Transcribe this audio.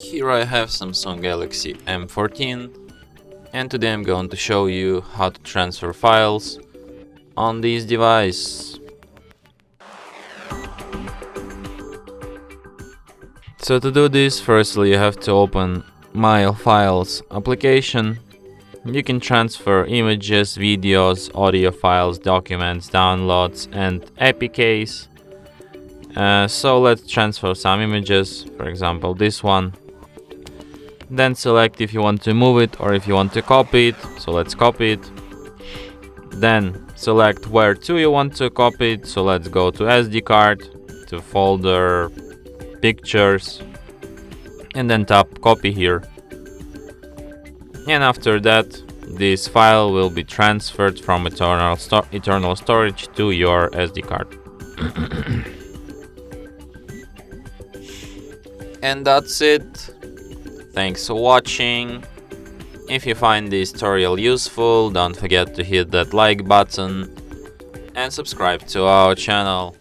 Here I have Samsung Galaxy M14, and today I'm going to show you how to transfer files on this device. So to do this, firstly you have to open My Files application. You can transfer images, videos, audio files, documents, downloads, and APKs. So let's transfer some images, for example this one. Then select if you want to move it or if you want to copy it. So let's copy it. Then select where to you want to copy it. So let's go to SD card, to folder, pictures, and then tap copy here. And after that, this file will be transferred from eternal storage to your SD card. And that's it. Thanks for watching. If you find this tutorial useful, don't forget to hit that like button and subscribe to our channel.